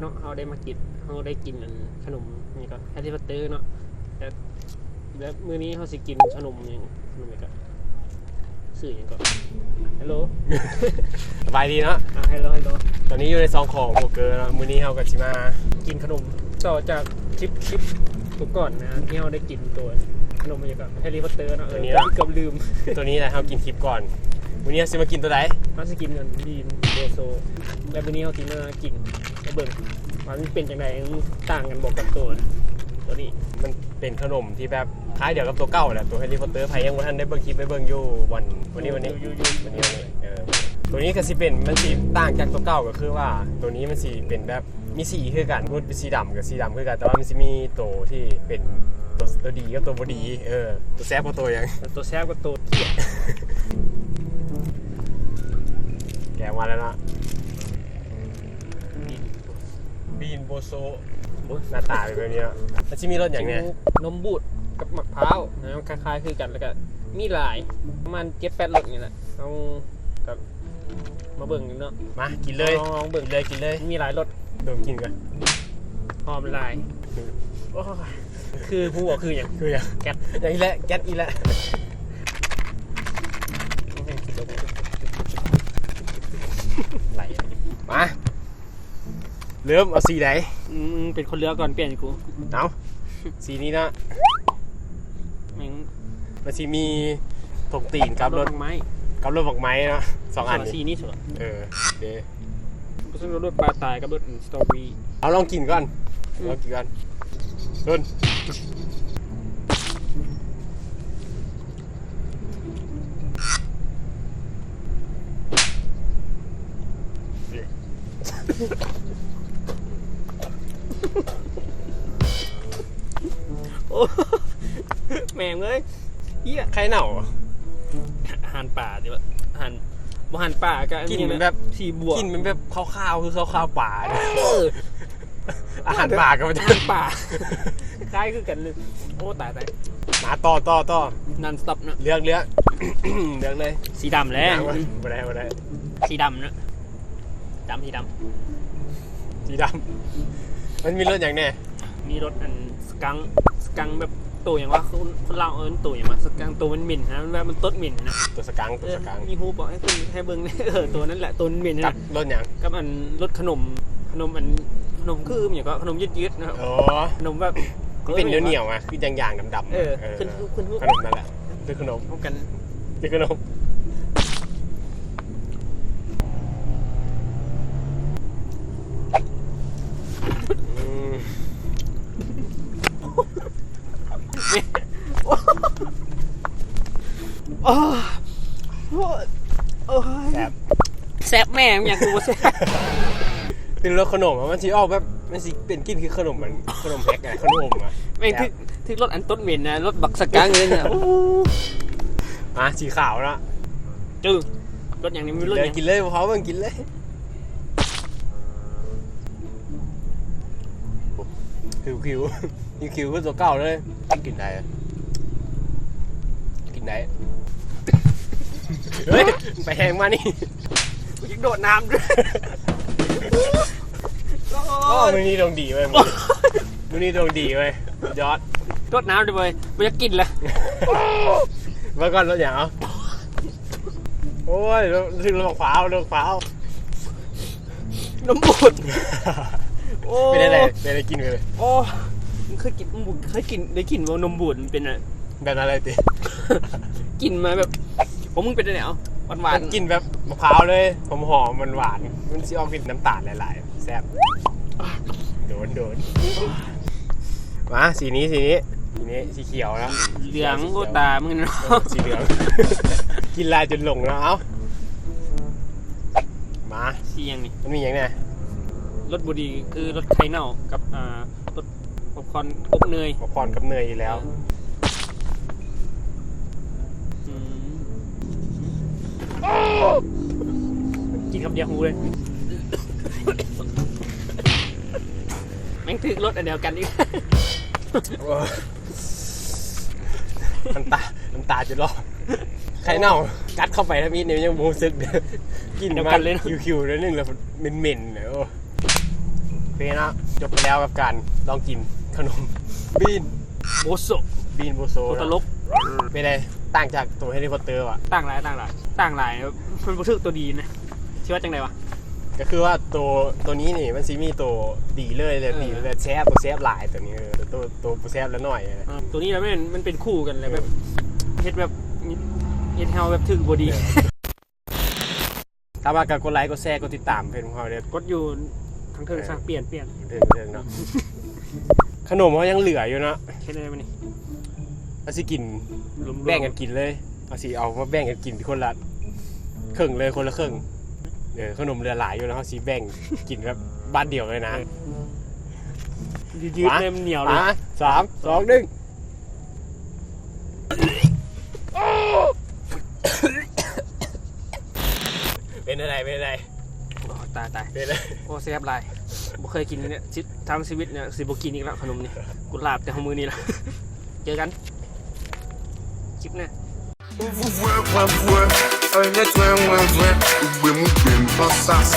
เนาะเขาได้มากินเขาได้กินขนมนี่ก็แฮร์รี่พอตเตอร์เนาะแล้วมื้อนี้เขาสิกินขนมอย่างขนมนี่ก็สื่ออย่างก็ฮัลโหล สบายดีเนาะฮัลโหลตอนนี้อยู่ในซองของโบเกอร์เนาะมื้อนี้เราก็สิมากินขนมต่อจากคลิปตัวก่อนนะที่เราได้กินตัวขนมอย่างก็แฮร์รี่พอตเตอร์เนาะเกือบลืม ตัวนี้แหละเรากินคลิปก่อนมื้อนี้สิมากินตัวใดเราสิกินบีนโบโซแล้วมื้อนี้เราสิมากินมาเบิ่งว่ามันเป็นจังได๋ต่างกันบอกกับตัวนี้มันเป็นขนมที่แบบคล้ายเดียวกับตัวเก่าแหละตัวแฮร์รี่พอตเตอร์ไผยังบ่ทันได้เบิ่งคลิปไปเบิ่งอยู่วันนี้ตัวนี้ก็สิเป็นมันสิต่างจากตัวเก่าก็คือว่าตัวนี้มันสิเป็นแบบมีสีคือกันรูดเป็นสีดำกับสีดำคือกันแต่ว่ามันสิมีตัวที่เป็นตัวดีกับตัวบ่ดีตัวแซ่บกับตัวยังตัวแซ่บกับตัวแกงมาแล้วนะบีนโบโซหน้าตาเป็นแบบนี้มันจะมีรสอย่างเนี้ยนมบูดกับมะพร้าวนะคล้ายๆคือกันแล้วก็มีหลายประมาณ7-8รสนี่แหละเอากับมาเบิ่งกันเนาะมากินเลยลองเบิ่งเลยกินเลยมีหลายรสเบิ่งกินกันหอมหลายคือผู้บอกคืออย่างแก๊สอย่างอีแหละแก๊สอีแหละไหลมาเริ่มเอาสีไหนเป็นคนเลือกก่อนเปลี่ยนกูเอาสีนี้นะมันสีมีถกตีนกับรถไม้กับรถบอกไม้นะ2 อันสีนี้สุดเดี๋ยวซึ่งรถปลาตายกับรถสตรอเบอรี่เอาลองกินก่อนรุ่นแม่งเลยเหี้ยใครเหน่าอาหารป่าดิวะอาหารป่าก็กินมันแบบสีบวกกินมันแบบข้าวคือข้าวป่าอาหารป่ากับอาหารป่าคล้ายคือกันเลยโอ้ตายมาต่อนันสต็อปนะเลือกเลยสีดำแล้วไม่ได้สีดำนะสีดำมันมีรสอย่างแน่มีรสสกังแบบตัวอย่างว่าคนเราตัวอย่างว่าสกังตัวมันหมิ่นนะแบบมันต้นหมิ่นนะตัวสกังมีฮูบอกให้คุณให้เบิ้งตัวนั้นแหละตัวหมิ่นนะรสอย่างกับรสขนมคืออย่างก็ขนมยืดๆนะครับขนมแบบเป็นเหนียวอ่ะคืออย่างดำขึ้นขนมนั่นแหละคือขนมพบกันคือขนมแซ่บแม่งอย่างกูแซ่บเป็นรสขนมมันสีออกแบบมันสีเป็นกินคือขนมมันขนมแพ็คไงขนมอ่ะไม่ถึงรสอันต้นเหม็นนะรสบักสกังเลยเนี่ยสีขาวนะรสอย่างนี้ไม่รู้กินเลยเขาเพิ่งกินเลยคิวก็ตัวเก่าเลยกินได้เฮ้ยไปแหงมานี่ยังโดดน้ำด้วยมือนี้ดวงดีเว้ยมือนี้ดวงดีเว้ยยอดโดดน้ำด้วยไม่อยากกินเลยเมื่อก่อนรถอย่างโอ้ยถึงรถขวาวน้ำบูดเป็นอะไรกินเลยโอ้เคยกินได้กินว่านมบูดเป็นอะไรแบบอะไรติกินมาแบบมึงเป็นอะไรหวานกินแบบมะพร้าวเลยหอมมันหวานมันสิออกกลิ่นน้ำตาลหลายๆแซ่บโดนมาสีนี้สีเขียวแล้วเหลืองโกตามึงเนาะสีเหลืองกินลายจนหลงแล้วเอ้ามาสีอย่างนี้มันมีอย่างไงรสบุรีคือรสไข่เน่ากับรสป๊อปคอร์นอบเนยกับเนยอยู่แล้วกินคำเดียวหูเลยแม่งถึกรสอันเดียวกันอีกน้ำตาจะรอดไข่เน่ากัดเข้าไปแล้วมีเนี่ยยังโมซึกกินมาเลยคิวๆแล้วนึงแล้วเหม็นๆเนี่ย เพนะจบไปแล้วกับการลองกินขนมบีน โบโซ บีนโบโซ ตัวตลก เป็นไงต่างจากตัวแฮร์รี่พอตเตอร์ว่ะ ต่างหลายมันรู้สึกตัวดีนะชื่อว่าจังไดวะ ก็คือว่าตัวนี้นี่มันซีมีตัวดีเลยดีเลยแซฟตัวแซฟหลายตัวนี้ตัวแซฟแล้วหน่อย ตัวนี้แล้วมันเป็นคู่กันเลยแบบเฮ็ดแบบเฮ็ดเฮาแบบถึกบ่ดี ถ้ามากับกดไลค์กดแชร์กดติดตามเพจของเราเนี่ย กดอยู่ทั้งเทิงซะเปลี่ยน เทิงเนาะขนมเขายังเหลืออยู่เนาะ แค่นั้นมันนี่ เอาสิกิน รวมๆ แบ่งกันกินเลยเอาสิเอามาแบ่งกันกินคนละครึ่งเลยคนละครึ่งขนมเหลือหลายอยู่นะเขาสิแบ่งกินแบบบ้านเดียวเลยนะ ยืดๆเลยมันเหนียวเลย 3 2 1เป็นอะไร โอ้ตาย เป็นอะไร โอ้แซ่บหลายบ่เคยกินเนี่ยทั้งชีวิตเนี่ยสิบ่กินอีกแล้วขนมนี่กูลาบแต่ของมือนี่ละ เจอกันคลิปหน้า Oye, tú es muy bien, pasas.